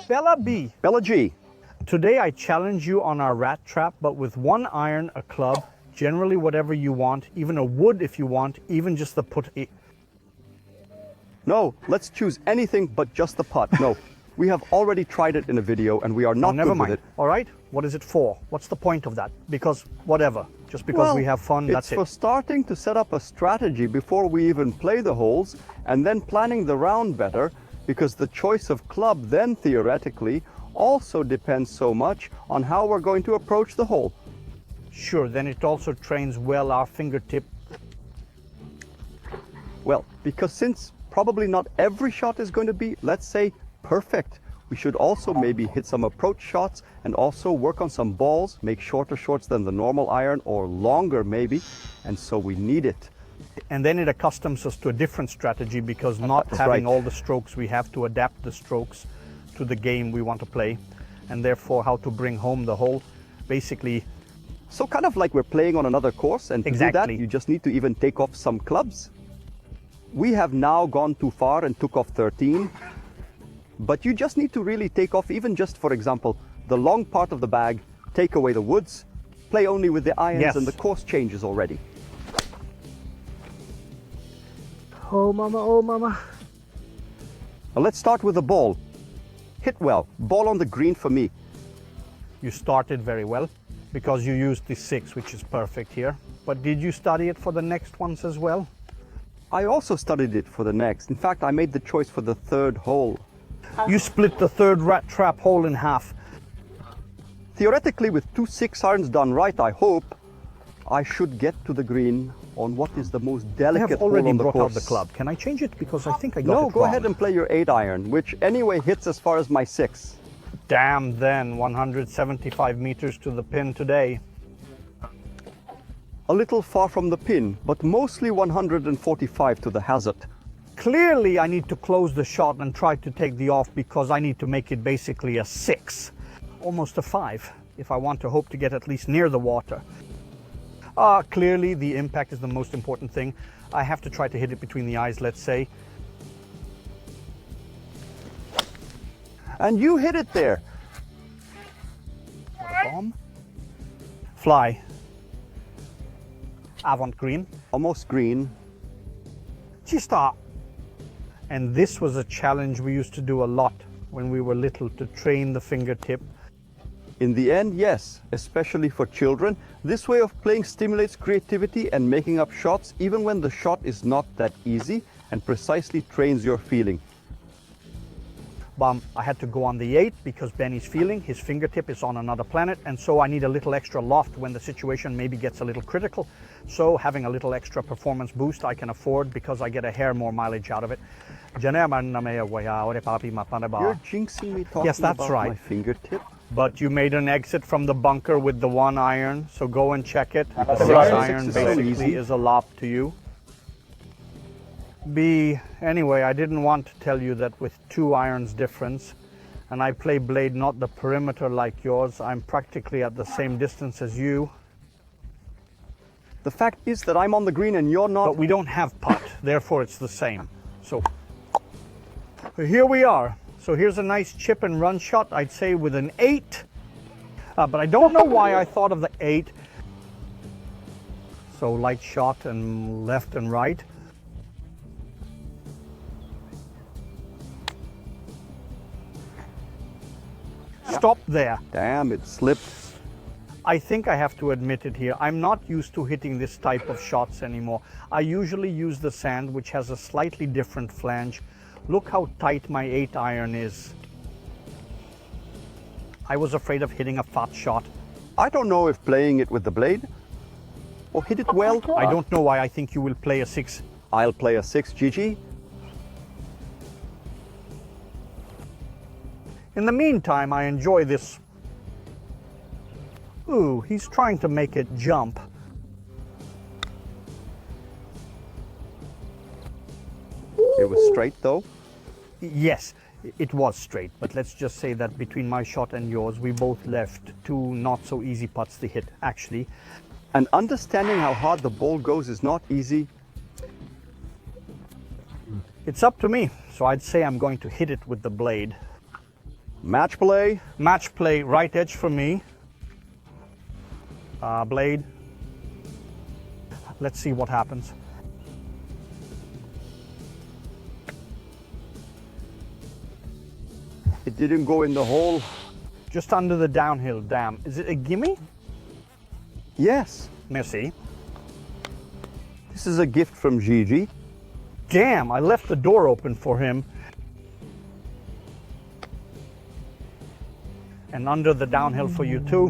Bella B. Bella G. Today I challenge you on our rat trap, but with one iron, a club, generally whatever you want, even a wood if you want, even just the putty. No, let's choose anything but just the putt. No, we have already tried it in a video and we are not never good mind. with it. All right, what is it for? What's the point of that? Because whatever, just because we have fun, that's it. It's for starting to set up a strategy before we even play the holes and then planning the round better, because the choice of club then theoretically also depends so much on how we're going to approach the hole. Sure, then it also trains well our fingertip. Well, because since probably not every shot is going to be, let's say, perfect, we should also maybe hit some approach shots and also work on some balls, make shorter shots than the normal iron or longer maybe, and so we need it. And then it accustoms us to a different strategy, because not having all the strokes, we have to adapt the strokes to the game we want to play, and therefore how to bring home the hole, basically. So kind of like we're playing on another course, and to do that you just need to even take off some clubs. We have now gone too far and took off 13, but you just need to really take off even just, for example, the long part of the bag, take away the woods, play only with the irons, and the course changes already. Oh mama, oh mama. Well, let's start with the ball. Hit well, ball on the green for me. You started very well because you used the 6, which is perfect here. But did you study it for the next ones as well? I also studied it for the next. In fact, I made the choice for the 3rd hole. You split the 3rd rat trap hole in half. Theoretically, with 2 6 irons done right, I hope I should get to the green on what is the most delicate hole on the course. I have already brought out the club. Can I change it? Because I think I got it wrong. No, go ahead and play your 8 iron, which anyway hits as far as my 6. Damn then, 175 meters to the pin today. A little far from the pin, but mostly 145 to the hazard. Clearly I need to close the shot and try to take the off, because I need to make it basically a 6, almost a 5, if I want to hope to get at least near the water. Clearly the impact is the most important thing. I have to try to hit it between the eyes, let's say. And you hit it there. What a bomb. Fly. Avant green. Almost green. Ci sta. And this was a challenge we used to do a lot when we were little, to train the fingertip. In the end, yes, especially for children, this way of playing stimulates creativity and making up shots even when the shot is not that easy, and precisely trains your feeling. I had to go on the 8 because Benny's feeling, his fingertip is on another planet, and so I need a little extra loft when the situation maybe gets a little critical. So having a little extra performance boost I can afford, because I get a hair more mileage out of it. You're jinxing me talking about my fingertip. But you made an exit from the bunker with the 1 iron, so go and check it. The 6 iron basically is a loft to you. B, anyway, I didn't want to tell you that with 2 irons difference, and I play blade not the perimeter like yours, I'm practically at the same distance as you. The fact is that I'm on the green and you're not. But we don't have putt, therefore it's the same. So here we are. So here's a nice chip and run shot, I'd say with an 8. But I don't know why I thought of the 8. So light shot and left and right. Stop there. Damn, it slipped. I think I have to admit it here. I'm not used to hitting this type of shots anymore. I usually use the sand, which has a slightly different flange. Look how tight my 8 iron is. I was afraid of hitting a fat shot. I don't know if playing it with the blade or hit it well. I don't know why I think you will play a 6. I'll play a 6, Gigi. In the meantime, I enjoy this. Ooh, he's trying to make it jump. It was straight though? Yes, it was straight, but let's just say that between my shot and yours, we both left 2 not so easy putts to hit, actually. And understanding how hard the ball goes is not easy. It's up to me, so I'd say I'm going to hit it with the blade. Match play. Match play, right edge for me. Blade. Let's see what happens. It didn't go in the hole. Just under the downhill, damn. Is it a gimme? Yes. Merci. This is a gift from Gigi. Damn, I left the door open for him. And under the downhill for you too.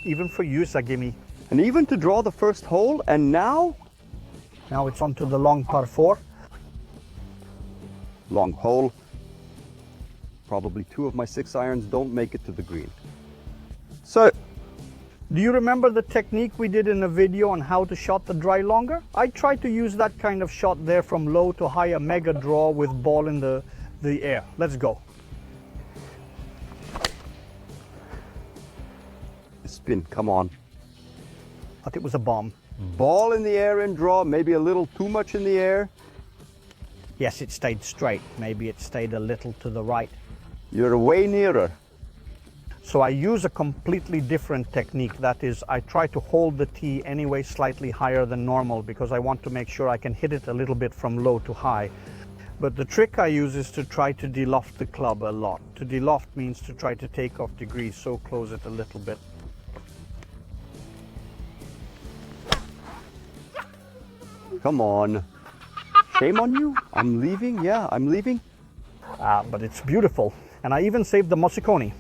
Even for you, it's a gimme. And even to draw the first hole, and now? Now it's onto the long par 4. Long hole. Probably 2 of my 6 irons don't make it to the green. So, do you remember the technique we did in a video on how to shot the dry longer? I tried to use that kind of shot there from low to high, a mega draw with ball in the air. Let's go. Spin, come on. But it was a bomb. Ball in the air and draw, maybe a little too much in the air. Yes, it stayed straight. Maybe it stayed a little to the right. You're way nearer. So I use a completely different technique. That is, I try to hold the tee anyway slightly higher than normal because I want to make sure I can hit it a little bit from low to high. But the trick I use is to try to deloft the club a lot. To deloft means to try to take off degrees, so close it a little bit. Come on. Shame on you. I'm leaving. Yeah, I'm leaving. But it's beautiful. And I even saved the Mozziconi.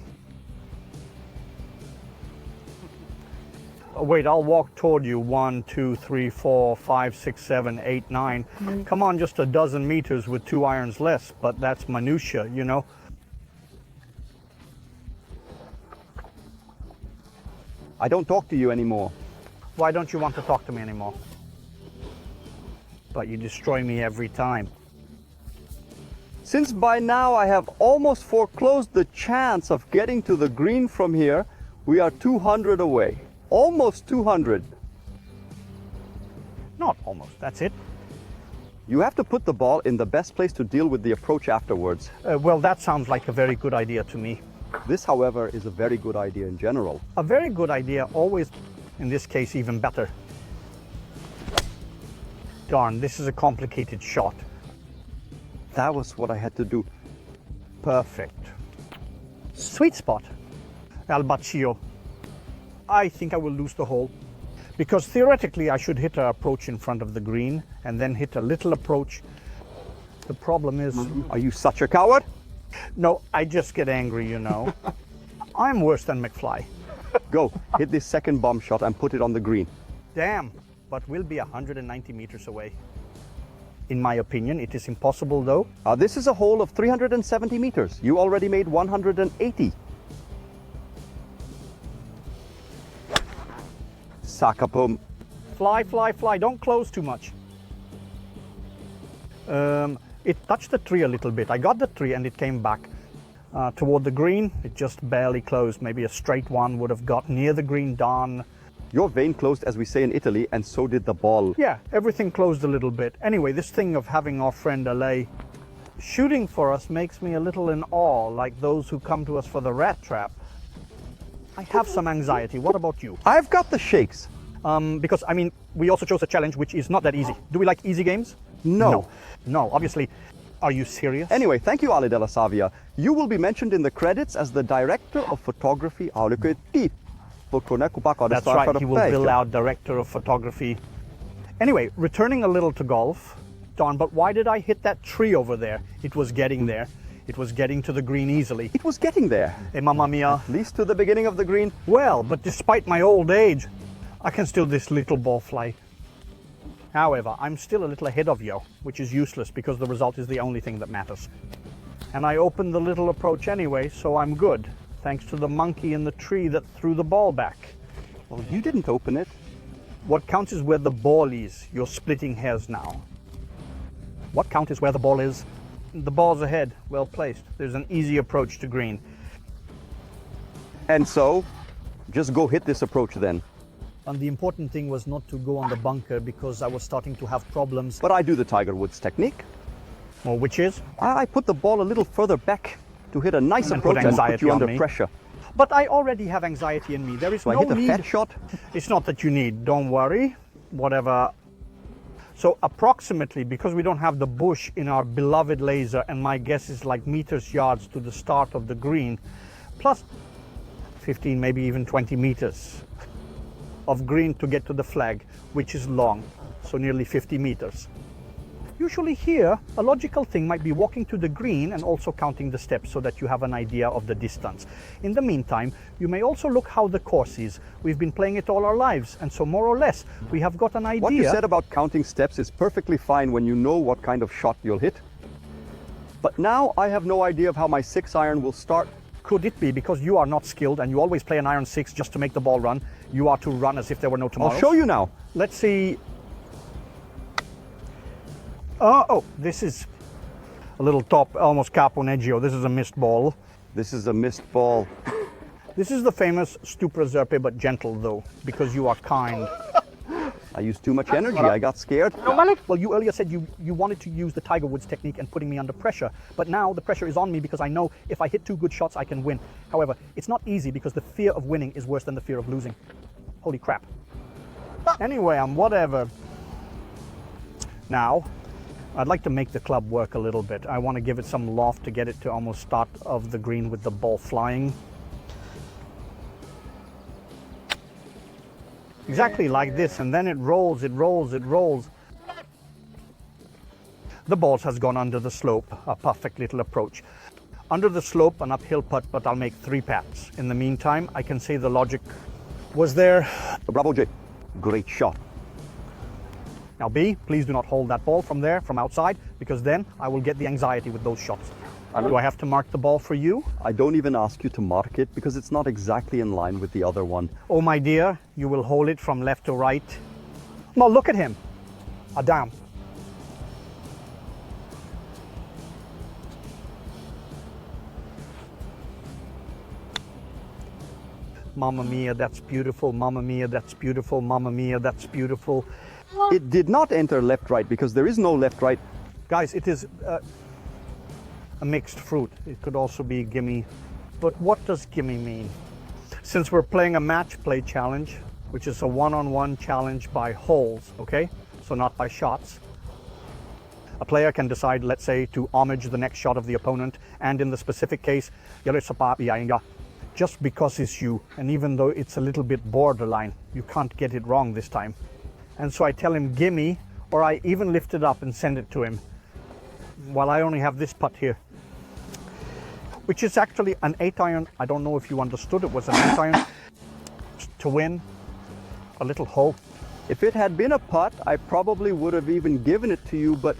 Oh, wait, I'll walk toward you. 1, 2, 3, 4, 5, 6, 7, 8, 9. Come on, just a dozen meters with 2 irons less, but that's minutia, you know. I don't talk to you anymore. Why don't you want to talk to me anymore? But you destroy me every time. Since by now I have almost foreclosed the chance of getting to the green from here, we are 200 away. Almost 200. Not almost, that's it. You have to put the ball in the best place to deal with the approach afterwards. Well, that sounds like a very good idea to me. This, however, is a very good idea in general. A very good idea, always, in this case, even better. Darn, this is a complicated shot. That was what I had to do. Perfect. Sweet spot. Al Baccio. I think I will lose the hole. Because theoretically I should hit an approach in front of the green and then hit a little approach. The problem is... Are you such a coward? No, I just get angry, you know. I'm worse than McFly. Go, hit this second bomb shot and put it on the green. Damn, but we'll be 190 meters away. In my opinion, it is impossible though. This is a hole of 370 meters. You already made 180. Sakapum. Fly, fly, fly. Don't close too much. It touched the tree a little bit. I got the tree and it came back toward the green. It just barely closed. Maybe a straight one would have got near the green. Darn. Your vein closed, as we say in Italy, and so did the ball. Yeah, everything closed a little bit. Anyway, this thing of having our friend LA shooting for us makes me a little in awe, like those who come to us for the rat trap. I have some anxiety. What about you? I've got the shakes. Because, I mean, we also chose a challenge which is not that easy. Do we like easy games? No. No, obviously. Are you serious? Anyway, thank you, Ale della Savia. You will be mentioned in the credits as the director of photography. That's right, he will bill out director of photography. Anyway, returning a little to golf. Darn, but why did I hit that tree over there? It was getting there. It was getting to the green easily. It was getting there. Mamma mia. At least to the beginning of the green. Well, but despite my old age, I can still this little ball fly. However, I'm still a little ahead of you, which is useless because the result is the only thing that matters. And I opened the little approach anyway, so I'm good. Thanks to the monkey in the tree that threw the ball back. Well, you didn't open it. What counts is where the ball is. You're splitting hairs now. What counts is where the ball is. The ball's ahead, well placed. There's an easy approach to green. And so, just go hit this approach then. And the important thing was not to go on the bunker because I was starting to have problems. But I do the Tiger Woods technique. Well, which is? I put the ball a little further back to hit a nice approach and put you under pressure. But I already have anxiety in me. There is no need. I hit a fat shot? It's not that you need. Don't worry. Whatever. So approximately, because we don't have the bush in our beloved laser, and my guess is like meters, yards to the start of the green, plus 15, maybe even 20 meters of green to get to the flag, which is long, so nearly 50 meters. Usually here, a logical thing might be walking to the green and also counting the steps so that you have an idea of the distance. In the meantime, you may also look how the course is. We've been playing it all our lives, and so more or less, we have got an idea. What you said about counting steps is perfectly fine when you know what kind of shot you'll hit. But now I have no idea of how my 6-iron will start. Could it be because you are not skilled and you always play an iron 6 just to make the ball run? You are to run as if there were no tomorrows? I'll show you now. Let's see. Oh, this is a little top, almost caponeggio. This is a missed ball. This is a missed ball. This is the famous stupra zerpe, but gentle though, because you are kind. I used too much energy. I got scared. Well, you earlier said you wanted to use the Tiger Woods technique and putting me under pressure. But now the pressure is on me because I know if I hit 2 good shots, I can win. However, it's not easy because the fear of winning is worse than the fear of losing. Holy crap. Anyway, whatever. Now, I'd like to make the club work a little bit. I want to give it some loft to get it to almost start of the green with the ball flying. Exactly like this, and then it rolls, it rolls, it rolls. The ball has gone under the slope, a perfect little approach. Under the slope, an uphill putt, but I'll make 3 pats. In the meantime, I can say the logic was there. Bravo, Jay. Great shot. Now B, please do not hold that ball from there, from outside, because then I will get the anxiety with those shots. Do I have to mark the ball for you? I don't even ask you to mark it because it's not exactly in line with the other one. Oh my dear, you will hold it from left to right. Now look at him. Damn. Mamma mia, that's beautiful. Mamma mia, that's beautiful. Mamma mia, that's beautiful. It did not enter left-right because there is no left-right. Guys, it is a mixed fruit. It could also be gimme. But what does gimme mean? Since we're playing a match play challenge, which is a one-on-one challenge by holes, okay? So not by shots. A player can decide, let's say, to homage the next shot of the opponent, and in the specific case, just because it's you, and even though it's a little bit borderline, you can't get it wrong this time. And so I tell him, gimme, or I even lift it up and send it to him. While I only have this putt here, which is actually an 8-iron. I don't know if you understood, it was an 8-iron to win a little hole. If it had been a putt, I probably would have even given it to you, but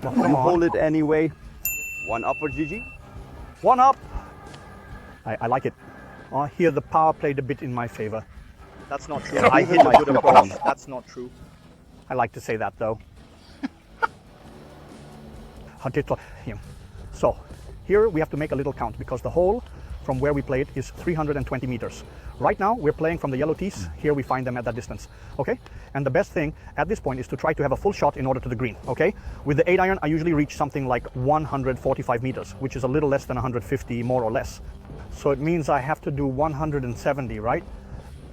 you hold it anyway. 1 up for Gigi. 1 up. I like it. Here the power played a bit in my favor. That's not true. I hit a good approach. That's not true. I like to say that though. So here we have to make a little count because the hole from where we play it is 320 meters. Right now we're playing from the yellow tees. Here we find them at that distance. Okay? And the best thing at this point is to try to have a full shot in order to the green. Okay? With the 8-iron I usually reach something like 145 meters, which is a little less than 150 more or less. So it means I have to do 170, right?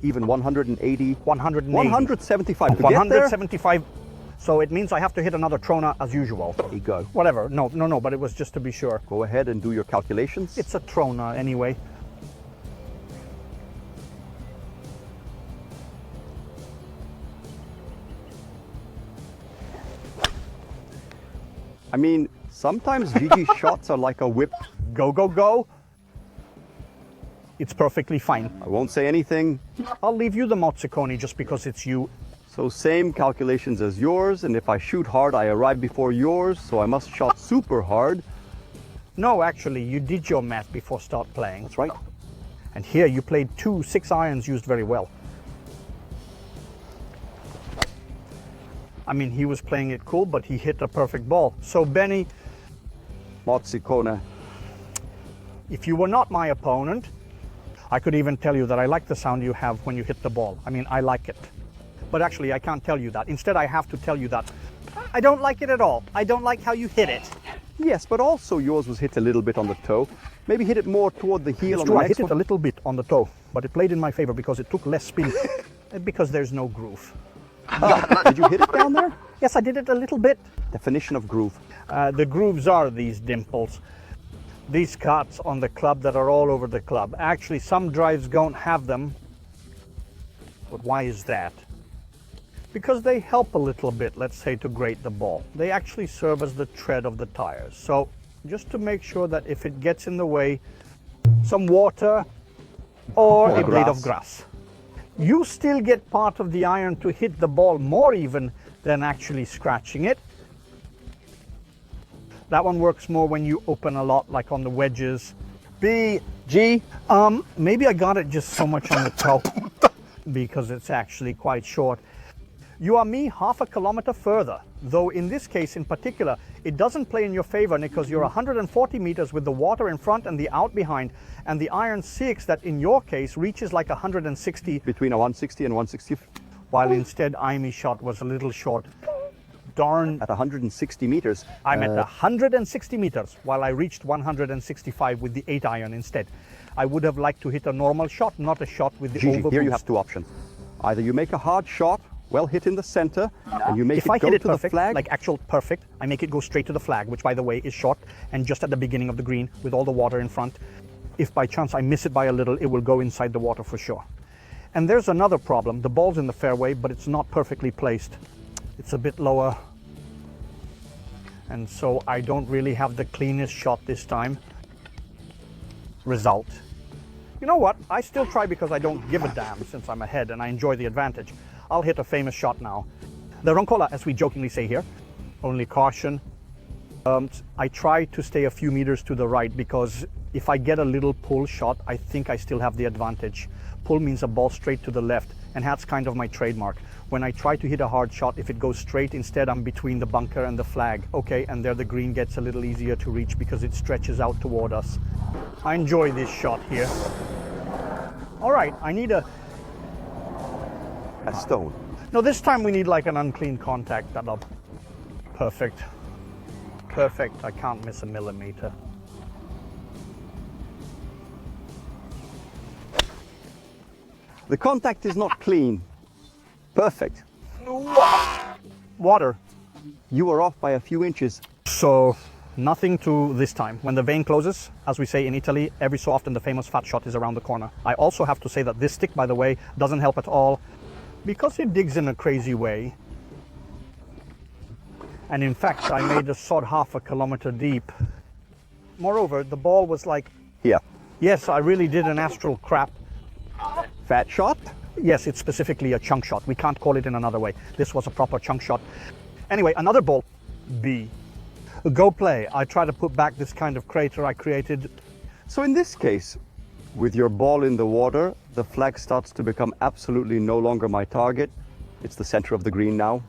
Even 180. 180. 175. 175. So it means I have to hit another trona as usual. There you go. Whatever. No, but it was just to be sure. Go ahead and do your calculations. It's a trona anyway. I mean, sometimes Gigi's shots are like a whip. Go, go, go. It's perfectly fine. I won't say anything. I'll leave you the mozziconi just because it's you. So same calculations as yours, and if I shoot hard, I arrive before yours, so I must shot super hard. No, actually, you did your math before start playing. That's right. And here you played 2 6-irons used very well. I mean, he was playing it cool, but he hit a perfect ball. So Benny, mozzicone. If you were not my opponent, I could even tell you that I like the sound you have when you hit the ball. I mean, I like it. But actually, I can't tell you that. Instead, I have to tell you that I don't like it at all. I don't like how you hit it. Yes, but also yours was hit a little bit on the toe. Maybe hit it more toward the heel. It's true, I hit it a little bit on the toe, but it played in my favor because it took less spin. Because there's no groove. Did you hit it down there? Yes, I did it a little bit. Definition of groove. The grooves are these dimples. These cuts on the club that are all over the club. Actually, some drives don't have them. But why is that? Because they help a little bit, let's say, to grate the ball. They actually serve as the tread of the tires. So just to make sure that if it gets in the way, some water or a blade of grass. You still get part of the iron to hit the ball more even than actually scratching it. That one works more when you open a lot, like on the wedges. B, G. Maybe I got it just so much on the toe because it's actually quite short. You are me half a kilometer further, though in this case in particular, it doesn't play in your favor because you're 140 meters with the water in front and the out behind, and the iron 6 that in your case reaches like 160. Between a 160 and 160. While instead Imy's shot was a little short. Darn. At 160 meters. I'm at 160 meters while I reached 165 with the 8 iron instead. I would have liked to hit a normal shot, not a shot with the Gigi, overboost. here you have two options. Either you make a hard shot, well hit in the center, and you make if I hit it to perfect, the flag. like actual perfect, I make it go straight to the flag, which by the way is short and just at the beginning of the green with all the water in front. If by chance I miss it by a little, it will go inside the water for sure. And there's another problem. The ball's in the fairway, but it's not perfectly placed. It's a bit lower. And so I don't really have the cleanest shot this time. Result. You know what? I still try because I don't give a damn since I'm ahead and I enjoy the advantage. I'll hit a famous shot now. The roncola, as we jokingly say here, only caution. I try to stay a few meters to the right because if I get a little pull shot, I think I still have the advantage. Pull means a ball straight to the left, and that's kind of my trademark. When I try to hit a hard shot, if it goes straight, instead I'm between the bunker and the flag. Okay, and there the green gets a little easier to reach because it stretches out toward us. I enjoy this shot here. All right, I need a stone. No, this time we need like an unclean contact. That'll perfect. Perfect. I can't miss a millimeter. The contact is not clean. Perfect. Water. You were off by a few inches. So nothing to this time. When the vein closes, as we say in Italy, every so often the famous fat shot is around the corner. I also have to say that this stick, by the way, doesn't help at all because it digs in a crazy way. And in fact, I made a sod half a kilometer deep. Moreover, the ball was like... Here. Yes, I really did an astral crap. Fat shot? Yes, it's specifically a chunk shot. We can't call it in another way. This was a proper chunk shot. Anyway, another ball. B. Go play. I try to put back this kind of crater I created. So in this case, with your ball in the water, the flag starts to become absolutely no longer my target. It's the center of the green now.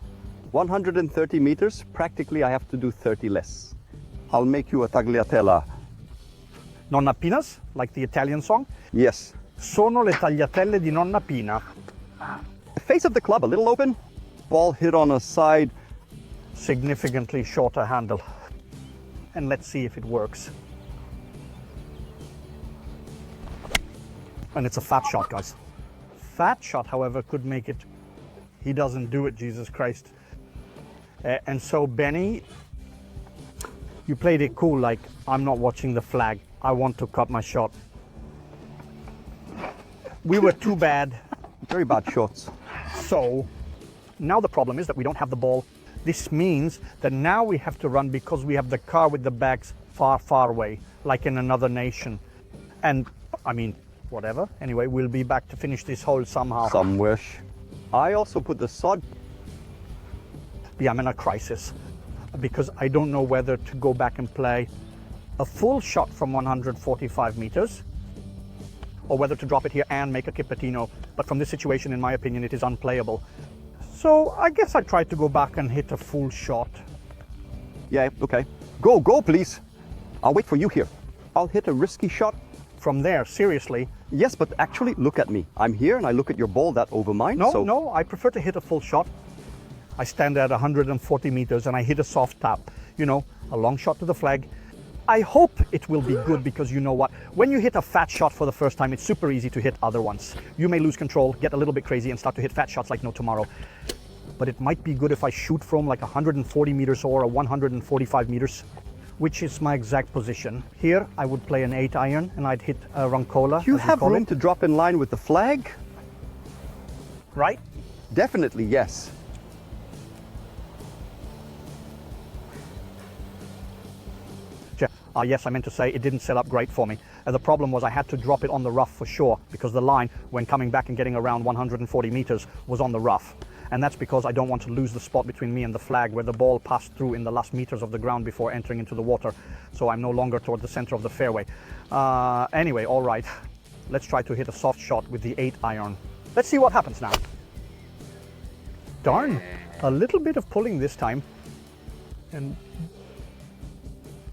130 meters, practically I have to do 30 less. I'll make you a tagliatella. Nonna Pina's, like the Italian song? Yes. Sono le tagliatelle di Nonna Pina. The face of the club a little open, ball hit on a side. Significantly shorter handle. And let's see if it works. And it's a fat shot, guys. Fat shot, however, could make it. He doesn't do it, Jesus Christ. And so, Benny, you played it cool, like, I'm not watching the flag. I want to cut my shot. We were too bad. Very bad shots. So, now the problem is that we don't have the ball. This means that now we have to run because we have the car with the bags far, far away, like in another nation. And, I mean, whatever. Anyway, we'll be back to finish this hole somehow. Some wish. I also put the sod. Yeah, I'm in a crisis because I don't know whether to go back and play a full shot from 145 meters or whether to drop it here and make a Kipatino. But from this situation, in my opinion, it is unplayable. So I guess I tried to go back and hit a full shot. Yeah, okay. Go, please. I'll wait for you here. I'll hit a risky shot. From there, seriously, Yes, but actually, look at me. I'm here and I look at your ball that over mine. No, no, I prefer to hit a full shot. I stand at 140 meters and I hit a soft tap. You know, a long shot to the flag. I hope it will be good because you know what? When you hit a fat shot for the first time, it's super easy to hit other ones. You may lose control, get a little bit crazy and start to hit fat shots like no tomorrow. But it might be good if I shoot from like 140 meters or a 145 meters, which is my exact position. Here, I would play an 8 iron and I'd hit a Roncola. You have room to drop in line with the flag? Right? Definitely, yes. Yes, I meant to say it didn't set up great for me. The problem was I had to drop it on the rough for sure because the line, when coming back and getting around 140 meters, was on the rough. And that's because I don't want to lose the spot between me and the flag where the ball passed through in the last meters of the ground before entering into the water. So I'm no longer toward the center of the fairway. Anyway, all right. Let's try to hit a soft shot with the 8 iron. Let's see what happens now. Darn, a little bit of pulling this time. And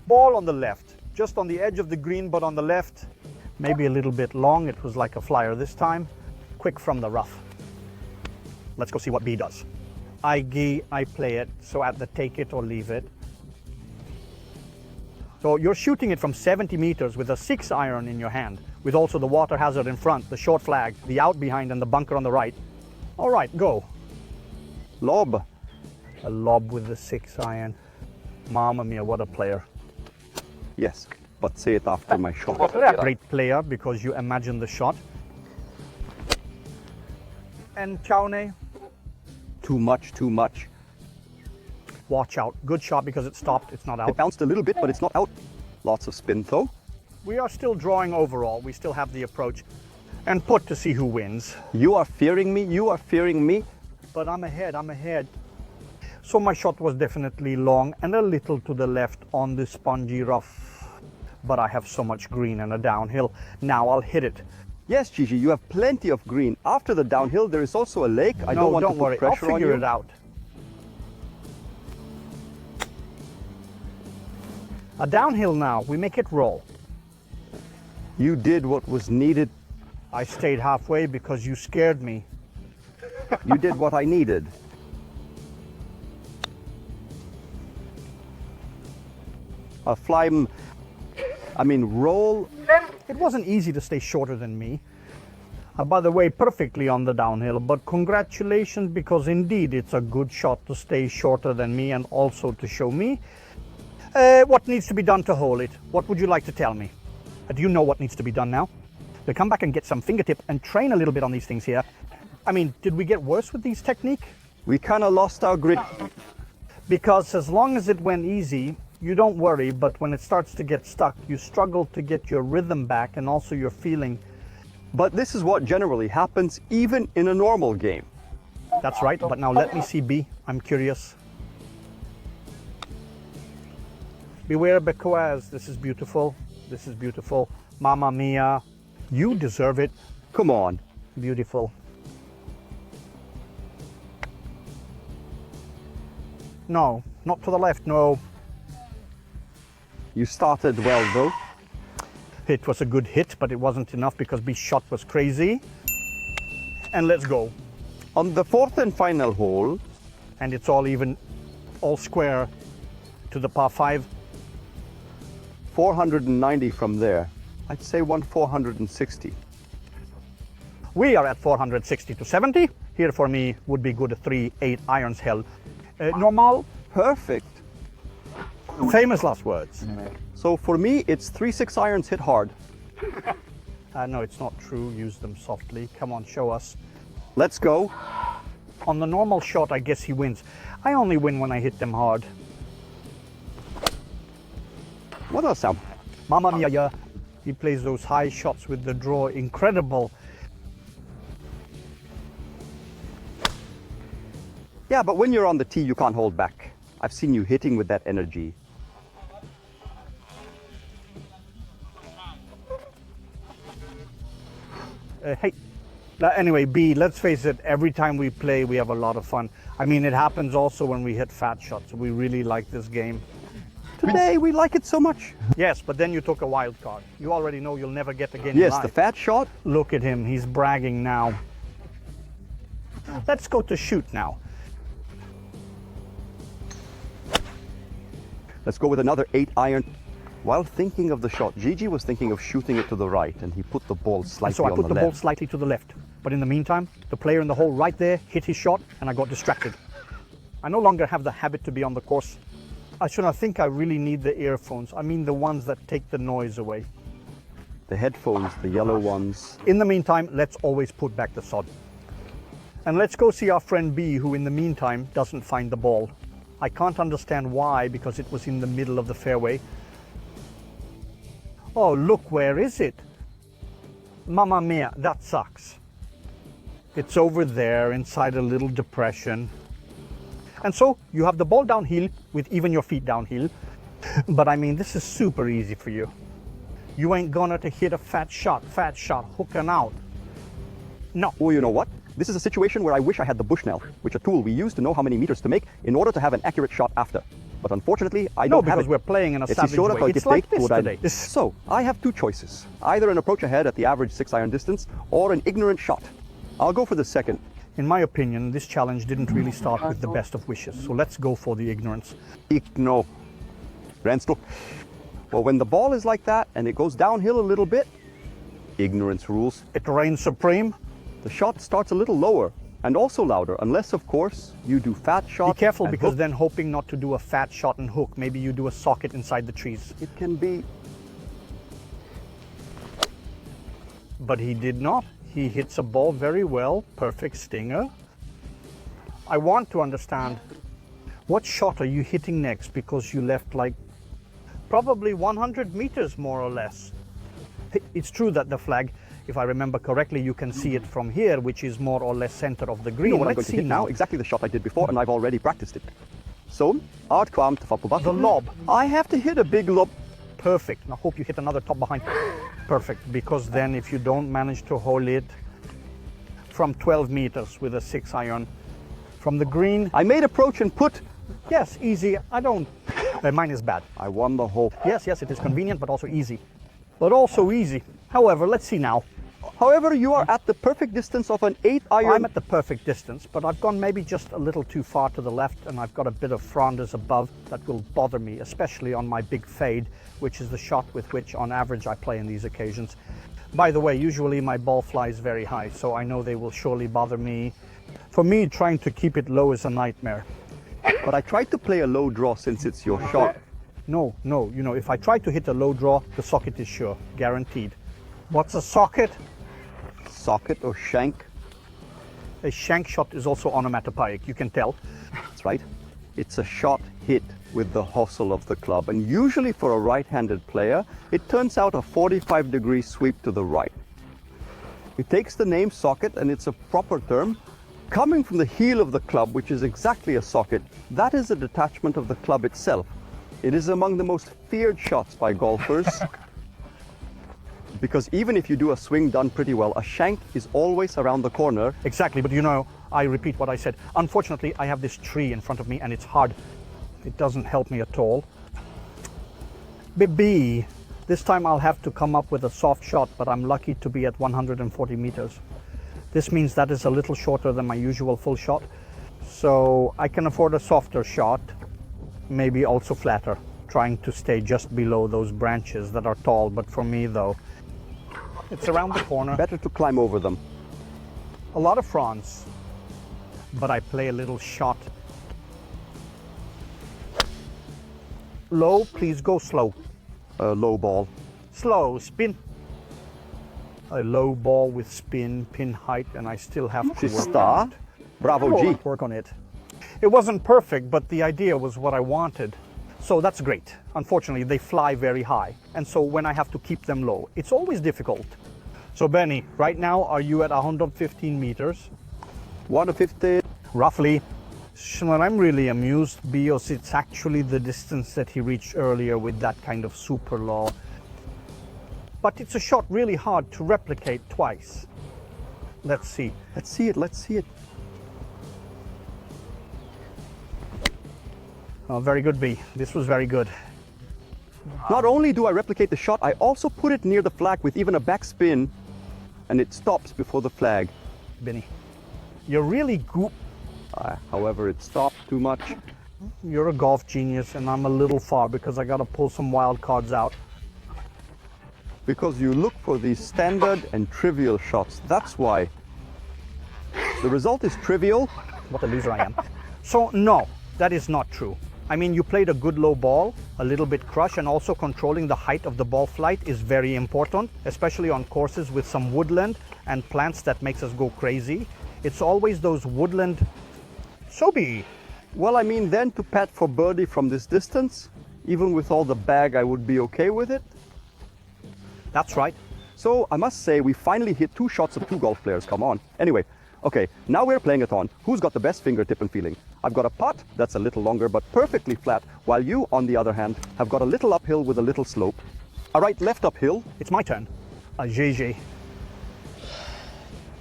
ball on the left, just on the edge of the green, but on the left, maybe a little bit long. It was like a flyer this time. Quick from the rough. Let's go see what B does. I play it, so at the take it or leave it. So you're shooting it from 70 meters with a 6 iron in your hand, with also the water hazard in front, the short flag, the out behind, and the bunker on the right. All right, go. Lob. A lob with the 6 iron. Mamma mia, what a player. Yes, but say it after my shot. Great player because you imagine the shot. And Chaune? Too much, too much. Watch out. Good shot because it stopped. It's not out. It bounced a little bit, but it's not out. Lots of spin though. We are still drawing overall. We still have the approach. And put to see who wins. You are fearing me. You are fearing me. But I'm ahead. I'm ahead. So my shot was definitely long and a little to the left on the spongy rough. But I have so much green and a downhill. Now I'll hit it. Yes, Gigi, you have plenty of green. After the downhill, there is also a lake. I don't want to put pressure on you. I'll figure it out. A downhill now. We make it roll. You did what was needed. I stayed halfway because you scared me. You did what I needed. Roll. It wasn't easy to stay shorter than me. By the way, perfectly on the downhill, but congratulations because indeed it's a good shot to stay shorter than me and also to show me what needs to be done to hold it. What would you like to tell me? Do you know what needs to be done now? To come back and get some fingertip and train a little bit on these things here. I mean, did we get worse with these technique? We kind of lost our grip. Because as long as it went easy, you don't worry, but when it starts to get stuck, you struggle to get your rhythm back and also your feeling. But this is what generally happens even in a normal game. That's right, but now let me see B. I'm curious. Beware because this is beautiful. This is beautiful. Mamma mia. You deserve it. Come on. Beautiful. No, not to the left, no. You started well though. It was a good hit, but it wasn't enough because B's shot was crazy. And let's go. On the 4th and final hole. And it's all even, all square to the par 5. 490 from there. I'd say 460. We are at 460 to 70. Here for me would be good 3-8 irons held. Normal. Perfect. Famous last words. So for me, it's 3-6 irons hit hard. No, it's not true. Use them softly. Come on, show us. Let's go. On the normal shot, I guess he wins. I only win when I hit them hard. What a sound. Mamma mia. He plays those high shots with the draw. Incredible. Yeah, but when you're on the tee, you can't hold back. I've seen you hitting with that energy. Hey, anyway, B, let's face it, every time we play, we have a lot of fun. I mean, it happens also when we hit fat shots. We really like this game. Today we like it so much. Yes, but then you took a wild card. You already know you'll never get again. Yes, the fat shot. Look at him, he's bragging now. Let's go to shoot now. Let's go with another 8-iron. While thinking of the shot, Gigi was thinking of shooting it to the right, and he put the ball slightly on the left. So I put the ball slightly to the left. But in the meantime, the player in the hole right there hit his shot, and I got distracted. I no longer have the habit to be on the course. I think I really need the earphones. I mean the ones that take the noise away. The headphones, the yellow ones. In the meantime, let's always put back the sod. And let's go see our friend B, who in the meantime doesn't find the ball. I can't understand why, because it was in the middle of the fairway. Oh, look, where is it? Mamma mia, that sucks. It's over there inside a little depression. And so you have the ball downhill with even your feet downhill. But I mean, this is super easy for you. You ain't gonna hit a fat shot, hooking out. No. Oh, you know what? This is a situation where I wish I had the Bushnell, which is a tool we use to know how many meters to make in order to have an accurate shot after. But unfortunately, I don't have it. No, because we're playing in a savage way. It's like this today. So, I have two choices. Either an approach ahead at the average 6-iron distance, or an ignorant shot. I'll go for the second. In my opinion, this challenge didn't really start with the best of wishes. So let's go for the ignorance. Igno. Renstroke. Well, when the ball is like that, and it goes downhill a little bit, ignorance rules. It reigns supreme. The shot starts a little lower and also louder, unless, of course, you do fat shot. Be careful, because hook. Then hoping not to do a fat shot and hook, maybe you do a socket inside the trees. It can be. But he did not. He hits a ball very well, perfect stinger. I want to understand, what shot are you hitting next? Because you left like probably 100 meters more or less. It's true that the flag, if I remember correctly, you can see it from here, which is more or less center of the green. You know what I'm going to hit now? Exactly the shot I did before, and I've already practiced it. So, the lob. I have to hit a big lob. Perfect. Now hope you hit another top behind. Perfect, because then if you don't manage to hold it from 12 meters with a 6-iron from the green. I made approach and put. Yes, easy. Mine is bad. I won the hole. Yes, it is convenient, but also easy. However, let's see now. However, you are at the perfect distance of an 8-iron. I'm at the perfect distance, but I've gone maybe just a little too far to the left, and I've got a bit of fronders above that will bother me, especially on my big fade, which is the shot with which on average I play in these occasions. By the way, usually my ball flies very high, so I know they will surely bother me. For me, trying to keep it low is a nightmare. But I tried to play a low draw since it's your shot. No, if I try to hit a low draw, the socket is sure, guaranteed. What's a socket? Socket or shank. A shank shot is also onomatopoeic, you can tell. That's right. It's a shot hit with the hustle of the club, and usually for a right-handed player, it turns out a 45-degree sweep to the right. It takes the name socket, and it's a proper term. Coming from the heel of the club, which is exactly a socket, that is a detachment of the club itself. It is among the most feared shots by golfers. Because even if you do a swing done pretty well, a shank is always around the corner. Exactly, but I repeat what I said. Unfortunately, I have this tree in front of me and it's hard. It doesn't help me at all. B, this time I'll have to come up with a soft shot, but I'm lucky to be at 140 meters. This means that is a little shorter than my usual full shot. So I can afford a softer shot, maybe also flatter, trying to stay just below those branches that are tall, but for me though, it's around the corner. Better to climb over them. A lot of fronds, but I play a little shot. Low, please go slow. Low ball. Slow, spin. A low ball with spin, pin height, and I still have to work on it. Bravo, G. Work on it. It wasn't perfect, but the idea was what I wanted. So that's great. Unfortunately, they fly very high. And so when I have to keep them low, it's always difficult. So Benny, right now, are you at 115 meters? 150. Roughly. Well, I'm really amused because it's actually the distance that he reached earlier with that kind of super low. But it's a shot really hard to replicate twice. Let's see. Let's see it, let's see it. Oh, very good, B. This was very good. Not only do I replicate the shot, I also put it near the flag with even a backspin, and it stops before the flag. Benny, you're really however, it stopped too much. You're a golf genius, and I'm a little far because I gotta pull some wild cards out. Because you look for these standard and trivial shots. That's why. The result is trivial. What a loser I am. So no, that is not true. I mean, you played a good low ball, a little bit crush, and also controlling the height of the ball flight is very important, especially on courses with some woodland and plants that makes us go crazy. It's always those woodland... Sobi! Well, I mean, then to pat for birdie from this distance, even with all the bag, I would be okay with it. That's right. So I must say, we finally hit 2 shots of 2 golf players, come on. Anyway, okay, now we're playing it on. Who's got the best fingertip and feeling? I've got a putt that's a little longer but perfectly flat, while you, on the other hand, have got a little uphill with a little slope. A right left uphill. It's my turn. Gigi.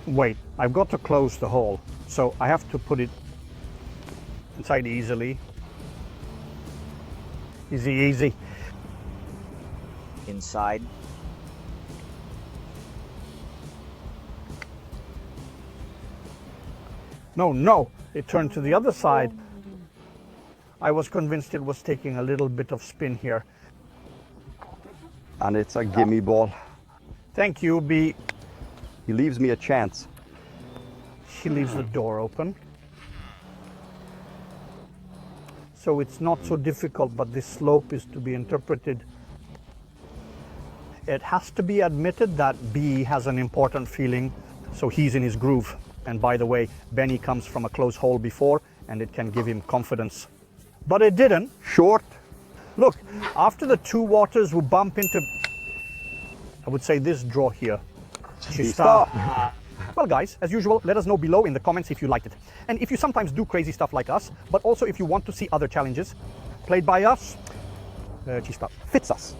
Wait, I've got to close the hole, so I have to put it inside easily. Easy, easy. Inside. No, no, it turned to the other side. I was convinced it was taking a little bit of spin here. And it's a gimme ball. Thank you, B. He leaves me a chance. He leaves the door open. So it's not so difficult, but this slope is to be interpreted. It has to be admitted that B has an important feeling, so he's in his groove. And by the way, Benny comes from a close hole before, and it can give him confidence. But it didn't. Short. Look, after the 2 waters will bump into, I would say this draw here. Well guys, as usual, let us know below in the comments if you liked it. And if you sometimes do crazy stuff like us, but also if you want to see other challenges played by us, fits us.